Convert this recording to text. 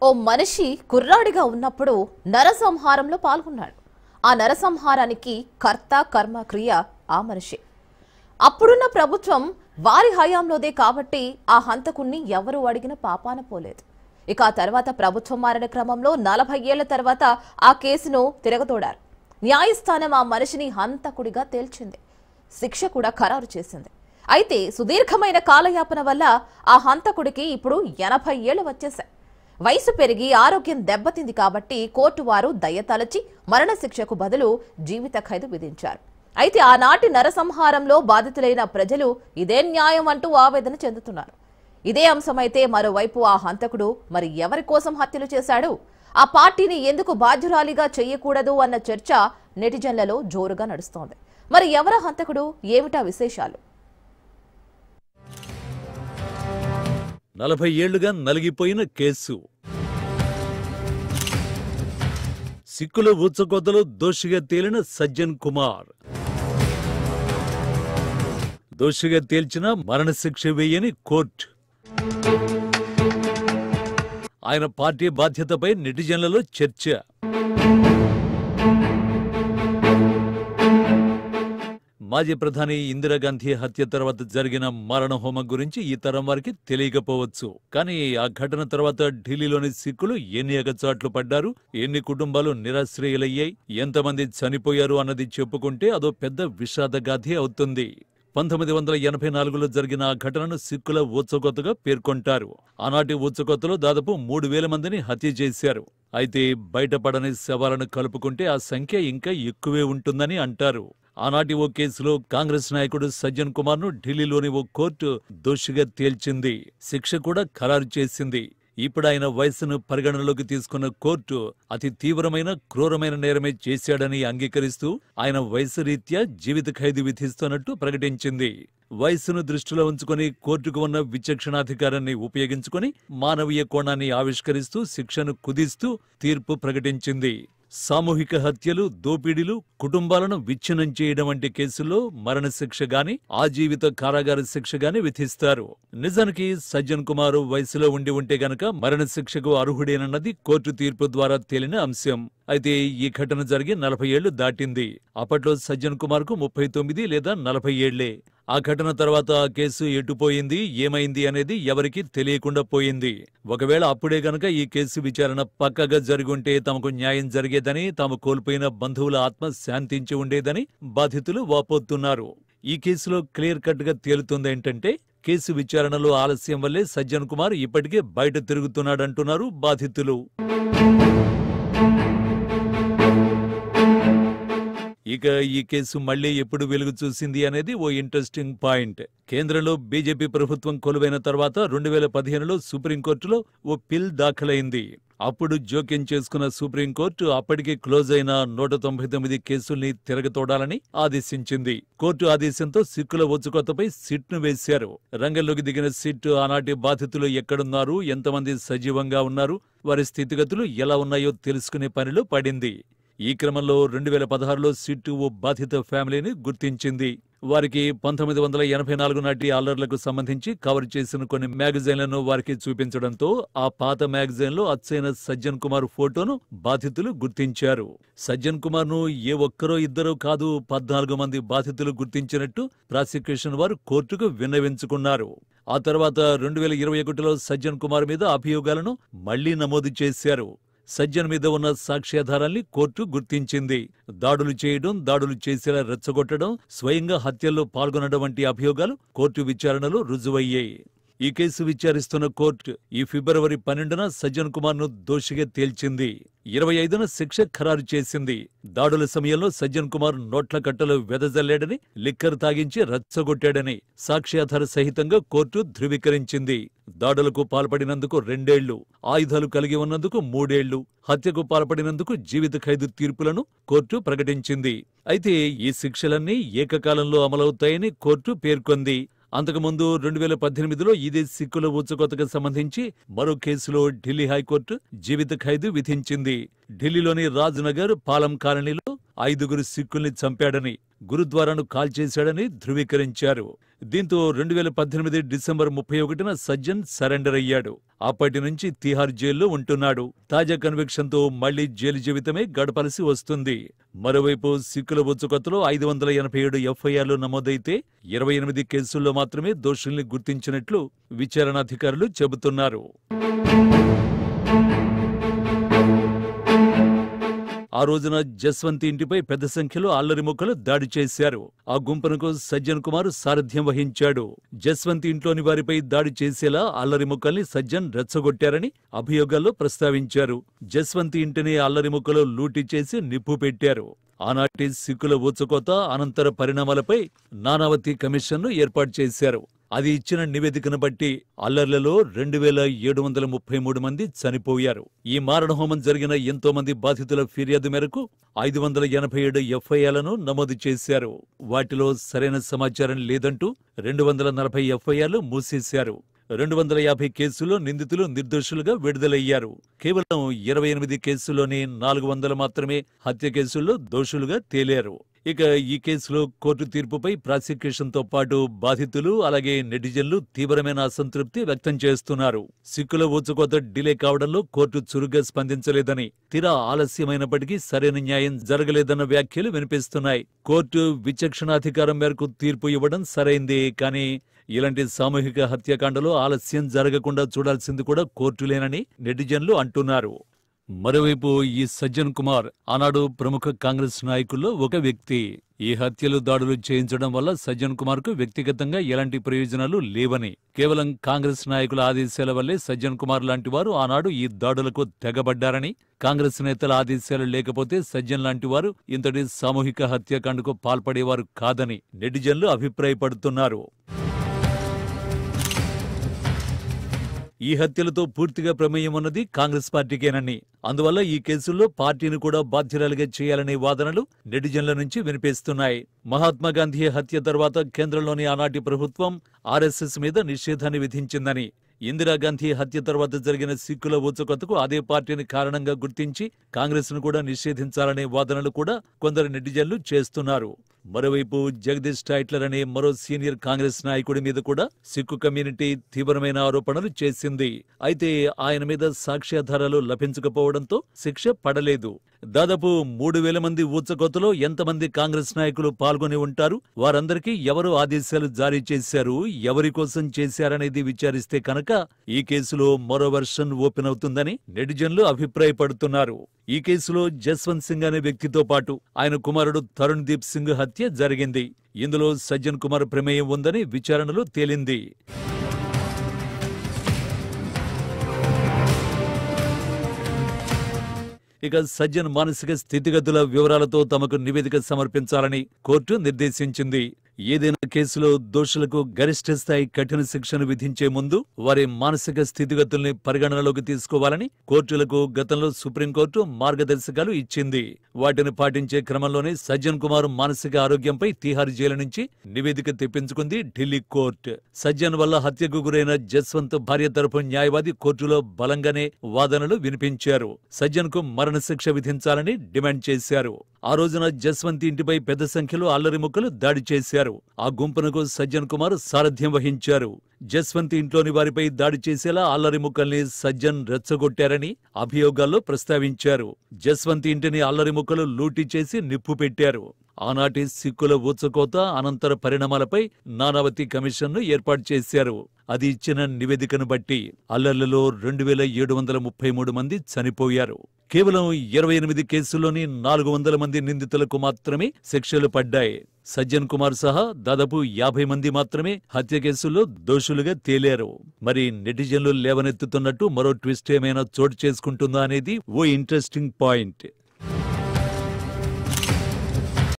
ఓ మనిషి కుర్రాడిగా ఉన్నప్పుడు నరసంహారంలో పాల్గొన్నాడు. ఆ నరసంహారానికి కర్త కర్మ క్రియ ఆ మనిషి. అప్పుడున్న ప్రభుత్వం వారి హయాంలోదే కాబట్టి ఆ హంతకుణ్ణి ఎవరు అడిగిన పాపాన పోలేదు. ఇక ఆ తర్వాత ప్రభుత్వం మారిన క్రమంలో 40 ఏళ్ల తర్వాత ఆ కేసును తిరగతోడారు. న్యాయస్థానం ఆ మనిషిని హంతకుడిగా తేల్చింది. శిక్ష కూడా ఖరారు చేసింది. అయితే సుదీర్ఘమైన కాలయాపన వల్ల ఆ హంతకుడికి ఇప్పుడు 80 ఏళ్లు వచ్చేశాయి. వయసు పెరిగి ఆరోగ్యం దెబ్బతింది కాబట్టి కోర్టు వారు దయతలచి మరణశిక్షకు బదులు జీవిత ఖైదు విధించారు. అయితే ఆనాటి నరసంహారంలో బాధితులైన ప్రజలు ఇదే న్యాయం అంటూ ఆవేదన చెందుతున్నారు. ఇదే అంశమైతే మరోవైపు ఆ హంతకుడు మరి ఎవరి కోసం హత్యలు చేశాడు, ఆ పార్టీని ఎందుకు బాధ్యురాలిగా చేయకూడదు అన్న చర్చ నెటిజన్లలో జోరుగా నడుస్తోంది. మరి ఎవరా హంతకుడు, ఏమిటా విశేషాలు? 40 ఏళ్లుగా నలిగిపోయిన కేసు. సిక్కుల ఊచకోతలో దోషిగా తేలిన సజ్జన్ కుమార్. దోషిగా తేల్చిన మరణశిక్ష వేయని కోర్టు. ఆయన పార్టీ బాధ్యతపై నెటిజన్లలో చర్చ. మాజీ ప్రధాని ఇందిరాగాంధీ హత్య తర్వాత జరిగిన మరణహోమం గురించి ఈ తరం వారికి తెలియకపోవచ్చు. కానీ ఆ ఘటన తర్వాత ఢిల్లీలోని సిక్కులు ఎన్ని ఎగచాట్లు పడ్డారు, ఎన్ని కుటుంబాలు నిరాశ్రయులయ్యాయి, ఎంతమంది చనిపోయారు అన్నది చెప్పుకుంటే అదో పెద్ద విషాదగాథే అవుతుంది. 1984లో జరిగిన ఆ ఘటనను సిక్కుల ఊచకోతగా పేర్కొంటారు. ఆనాటి ఊచకోతలో దాదాపు 3000 మందిని హత్య చేశారు. అయితే బయటపడని శవాలను కలుపుకుంటే ఆ సంఖ్య ఇంకా ఎక్కువే ఉంటుందని అంటారు. ఆనాటి ఓ కేసులో కాంగ్రెస్ నాయకుడు సజ్జన్ కుమార్ ను ఢిల్లీలోని ఓ కోర్టు దోషిగా తేల్చింది. శిక్ష కూడా ఖరారు చేసింది. ఇప్పుడు ఆయన వయసును పరిగణనలోకి తీసుకున్న కోర్టు అతి తీవ్రమైన క్రూరమైన నేరమే చేశాడని అంగీకరిస్తూ ఆయన వయసు రీత్యా జీవిత ఖైదు విధిస్తున్నట్టు ప్రకటించింది. వయసును దృష్టిలో ఉంచుకుని కోర్టుకు ఉన్న విచక్షణాధికారాన్ని ఉపయోగించుకుని మానవీయ కోణాన్ని ఆవిష్కరిస్తూ శిక్షను కుదిస్తూ తీర్పు ప్రకటించింది. సామూహిక హత్యలు, దోపిడీలు, కుటుంబాలను విచ్ఛిన్నం చేయడం వంటి కేసుల్లో మరణశిక్ష గాని ఆజీవిత కారాగార శిక్ష గాని విధిస్తారు. నిజానికి సజ్జన్ కుమార్ వయసులో ఉండి ఉంటే గనక మరణశిక్షకు అర్హుడేనన్నది కోర్టు తీర్పు ద్వారా తేలిన అంశం. అయితే ఈ ఘటన జరిగి 40 ఏళ్లు దాటింది. అప్పట్లో సజ్జన్ కుమార్ కు 39 లేదా 40 ఏళ్లే. ఆ ఘటన తర్వాత ఆ కేసు ఎటుపోయింది, ఏమైంది అనేది ఎవరికీ తెలియకుండా పోయింది. ఒకవేళ అప్పుడే గనక ఈ కేసు విచారణ పక్కగా జరుగుంటే తమకు న్యాయం జరిగేదని, తాము కోల్పోయిన బంధువుల ఆత్మ శాంతించి ఉండేదని బాధితులు వాపోతున్నారు. ఈ కేసులో క్లియర్ కట్ గా తేలుతుందేంటంటే కేసు విచారణలో ఆలస్యం వల్లే సజ్జన్ కుమార్ ఇప్పటికే బయట తిరుగుతున్నాడంటున్నారు బాధితులు. ఇక ఈ కేసు మళ్లీ ఎప్పుడు వెలుగు చూసింది అనేది ఓ ఇంట్రెస్టింగ్ పాయింట్. కేంద్రంలో బీజేపీ ప్రభుత్వం కొలువైన తర్వాత 2015లో సుప్రీంకోర్టులో ఓ పిల్ దాఖలైంది. అప్పుడు జోక్యం చేసుకున్న సుప్రీంకోర్టు అప్పటికే క్లోజ్ అయిన 199 కేసుల్ని తిరగతోడాలని ఆదేశించింది. కోర్టు ఆదేశంతో సిక్కుల ఊచకోతపై సిట్ను వేశారు. రంగంలోకి దిగిన సిట్ ఆనాటి బాధితులు ఎక్కడున్నారు, ఎంతమంది సజీవంగా ఉన్నారు, వారి స్థితిగతులు ఎలా ఉన్నాయో తెలుసుకునే పనిలో పడింది. ఈ క్రమంలో 2016లో సిట్ ఓ బాధిత ఫ్యామిలీని గుర్తించింది. వారికి 1984 నాటి అల్లర్లకు సంబంధించి కవర్ చేసిన కొన్ని మ్యాగజైన్లను వారికి చూపించడంతో ఆ పాత మ్యాగజైన్లో అచ్చైన సజ్జన్ కుమార్ ఫోటోను బాధితులు గుర్తించారు. సజ్జన్ కుమార్ ను ఏ ఒక్కరో ఇద్దరో కాదు 14 మంది బాధితులు గుర్తించినట్టు ప్రాసిక్యూషన్ వారు కోర్టుకు విన్నవించుకున్నారు. ఆ తర్వాత 2021లో సజ్జన్ కుమార్ మీద అభియోగాలను మళ్లీ నమోదు చేశారు. సజ్జన్ మీద ఉన్న సాక్ష్యాధారాల్ని కోర్టు గుర్తించింది. దాడులు చేయడం, దాడులు చేసేలా రెచ్చగొట్టడం, స్వయంగా హత్యల్లో పాల్గొనడం వంటి అభియోగాలు కోర్టు విచారణలో రుజువయ్యాయి. ఈ కేసు విచారిస్తున్న కోర్టు ఈ ఫిబ్రవరి 12న సజ్జన్ కుమార్ ను దోషిగా తేల్చింది. 25న శిక్ష ఖరారు చేసింది. దాడుల సమయంలో సజ్జన్ కుమార్ నోట్ల కట్టలు వెదజల్లాడని, లిక్కర్ తాగించి రెచ్చగొట్టాడని సాక్ష్యాధార సహితంగా కోర్టు ధృవీకరించింది. దాడులకు పాల్పడినందుకు 2 ఏళ్లు, ఆయుధాలు కలిగి ఉన్నందుకు 3 ఏళ్లు, హత్యకు పాల్పడినందుకు జీవిత ఖైదు తీర్పులను కోర్టు ప్రకటించింది. అయితే ఈ శిక్షలన్నీ ఏకకాలంలో అమలవుతాయని కోర్టు పేర్కొంది. అంతకుముందు 2018లో ఇదే సిక్కుల ఊచకోతకు సంబంధించి మరో కేసులో ఢిల్లీ హైకోర్టు జీవిత ఖైదు విధించింది. ఢిల్లీలోని రాజ్నగర్ పాలం కాలనీలో 5 సిక్కుల్ని చంపాడని, గురుద్వారాను కాల్చేశాడని ధృవీకరించారు. దీంతో 2018 డిసెంబర్ 31న సజ్జన్ సరెండర్ అయ్యాడు. అప్పటి నుంచి తిహార్ జైల్లో ఉంటున్నాడు. తాజా కన్విక్షన్తో మళ్లీ జైలు జీవితమే గడపాల్సి వస్తుంది. మరోవైపు సిక్కుల ఉచ్చుకత్తులో 587 ఎఫ్ఐఆర్లు నమోదైతే 28 కేసుల్లో మాత్రమే దోషుల్ని గుర్తించినట్లు విచారణాధికారులు చెబుతున్నారు. ఆ రోజున జస్వంత్ ఇంటిపై పెద్ద సంఖ్యలో అల్లరి ముక్కలు దాడి చేశారు. ఆ గుంపునకు సజ్జన్ కుమార్ సారథ్యం వహించాడు. జస్వంత్ ఇంట్లోని వారిపై దాడి చేసేలా అల్లరి ముక్కల్ని సజ్జన్ రెచ్చగొట్టారని అభియోగాల్లో ప్రస్తావించారు. జస్వంత్ ఇంటిని అల్లరి ముక్కలు లూటీ చేసి నిప్పు పెట్టారు. ఆనాటి సిక్కుల ఊచకోత అనంతర పరిణామాలపై నానావతి కమిషన్ను ఏర్పాటు చేశారు. అది ఇచ్చిన నివేదికను బట్టి అల్లర్లలో 2733 మంది చనిపోయారు. ఈ మారణహోమం జరిగిన ఎంతో మంది బాధితుల ఫిర్యాదు మేరకు 587 ఎఫ్ఐఆర్లను నమోదు చేశారు. వాటిలో సరైన సమాచారం లేదంటూ 240 ఎఫ్ఐఆర్లు మూసేశారు. 250 కేసుల్లో నిందితులు నిర్దోషులుగా విడుదలయ్యారు. కేవలం 28 కేసుల్లోనే 400 మాత్రమే హత్య కేసుల్లో దోషులుగా తేలారు. ఇక ఈ కేసులో కోర్టు తీర్పుపై ప్రాసిక్యూషన్తో పాటు బాధితులు అలాగే నెటిజన్లు తీవ్రమైన అసంతృప్తి వ్యక్తం చేస్తున్నారు. సిక్కుల ఊచకోత డిలే కావడంలో కోర్టు చురుగ్గా స్పందించలేదని, తీరా ఆలస్యమైనప్పటికీ సరైన న్యాయం జరగలేదన్న వ్యాఖ్యలు వినిపిస్తున్నాయి. కోర్టు విచక్షణాధికారం మేరకు తీర్పు ఇవ్వడం సరైందే, కానీ ఇలాంటి సామూహిక హత్యాకాండలో ఆలస్యం జరగకుండా చూడాల్సింది కూడా కోర్టులేనని నెటిజన్లు అంటున్నారు. మరోవైపు ఈ సజ్జన్ కుమార్ ఆనాడు ప్రముఖ కాంగ్రెస్ నాయకుల్లో ఒక వ్యక్తి. ఈ హత్యలు దాడులు చేయించడం వల్ల సజ్జన్ కుమార్ కు వ్యక్తిగతంగా ఎలాంటి ప్రయోజనాలు లేవని, కేవలం కాంగ్రెస్ నాయకుల ఆదేశాల వల్లే సజ్జన్ కుమార్ లాంటి వారు ఆనాడు ఈ దాడులకు తెగబడ్డారని, కాంగ్రెస్ నేతల ఆదేశాలు లేకపోతే సజ్జన్ లాంటి వారు ఇంతటి సామూహిక హత్యాకాండకు పాల్పడేవారు కాదని నెటిజన్లు అభిప్రాయపడుతున్నారు. ఈ హత్యలతో పూర్తిగా ప్రమేయం ఉన్నది కాంగ్రెస్ పార్టీకేనని, అందువల్ల ఈ కేసుల్లో పార్టీని కూడా బాధ్యురాలుగా చేయాలనే వాదనలు నెటిజన్ల నుంచి వినిపిస్తున్నాయి. మహాత్మాగాంధీ హత్య తర్వాత కేంద్రంలోని ఆనాటి ప్రభుత్వం ఆర్ఎస్ఎస్ మీద నిషేధాన్ని విధించిందని, ఇందిరాగాంధీ హత్య తర్వాత జరిగిన సిక్కుల ఊచకొత్తకు అదే పార్టీని కారణంగా గుర్తించి కాంగ్రెస్ ను కూడా నిషేధించాలనే వాదనలు కూడా కొందరు నెటిజన్లు చేస్తున్నారు. మరోవైపు జగదీష్ టైట్లర్ అనే మరో సీనియర్ కాంగ్రెస్ నాయకుడి మీద కూడా సిక్కు కమ్యూనిటీ తీవ్రమైన ఆరోపణలు చేసింది. అయితే ఆయన మీద సాక్ష్యాధారాలు లభించకపోవడంతో శిక్ష పడలేదు. దాదాపు 3000 మంది ఊచకోతలో ఎంతమంది కాంగ్రెస్ నాయకులు పాల్గొని ఉంటారు, వారందరికీ ఎవరు ఆదేశాలు జారీ చేశారు, ఎవరి కోసం చేశారనేది విచారిస్తే కనుక ఈ కేసులో మరో వెర్షన్ ఓపెన్ అవుతుందని నెటిజన్లు అభిప్రాయపడుతున్నారు. ఈ కేసులో జస్వంత్ సింగ్ అనే వ్యక్తితో పాటు ఆయన కుమారుడు తరుణ్ దీప్ సింగ్ హత్య జరిగింది. ఇందులో సజ్జన్ కుమార్ ప్రమేయం ఉందని విచారణలో తేలింది. ఇక సజ్జన్ మానసిక స్థితిగతుల వివరాలతో తమకు నివేదిక సమర్పించాలని కోర్టు నిర్దేశించింది. ఏదైనా కేసులో దోషులకు గరిష్ఠ స్థాయి కఠిన శిక్షను విధించే ముందు వారి మానసిక స్థితిగతుల్ని పరిగణనలోకి తీసుకోవాలని కోర్టులకు గతంలో సుప్రీంకోర్టు మార్గదర్శకాలు ఇచ్చింది. వాటిని పాటించే క్రమంలోనే సజ్జన్ కుమార్ మానసిక ఆరోగ్యంపై తిహార్ జైలు నుంచి నివేదిక తెప్పించుకుంది ఢిల్లీ కోర్టు. సజ్జన్ వల్ల హత్యకు గురైన జస్వంత్ భార్య తరపు న్యాయవాది కోర్టులో బలంగానే వాదనలు వినిపించారు. సజ్జన్ కు మరణశిక్ష విధించాలని డిమాండ్ చేశారు. ఆ రోజున జస్వంత్ ఇంటిపై పెద్ద సంఖ్యలో అల్లరి ముక్కలు దాడి చేశారు. ఆ గుంపునకు సజ్జన్ కుమార్ సారథ్యం వహించారు. జస్వంత్ ఇంట్లోని వారిపై దాడి చేసేలా అల్లరి ముక్కల్ని సజ్జన్ రెచ్చగొట్టారని అభియోగాల్లో ప్రస్తావించారు. జస్వంత్ ఇంటిని అల్లరి ముక్కలు లూటీ చేసి నిప్పు పెట్టారు. ఆనాటి సిక్కుల ఊచకోత అనంతర పరిణామాలపై నానావతి కమిషన్ను ఏర్పాటు చేశారు. అది ఇచ్చిన నివేదికను బట్టి అల్లర్లలో 2733 మంది చనిపోయారు. కేవలం 28 కేసుల్లోని 400 మంది నిందితులకు మాత్రమే శిక్షలు పడ్డాయి. సజ్జన్ కుమార్ సహా దాదాపు 50 మంది మాత్రమే హత్య కేసుల్లో దోషులుగా తేలారు. మరి నెటిజన్లు లేవనెత్తుతున్నట్టు మరో ట్విస్ట్ ఏమైనా చోటు చేసుకుంటుందా అనేది ఓ ఇంట్రెస్టింగ్ పాయింట్.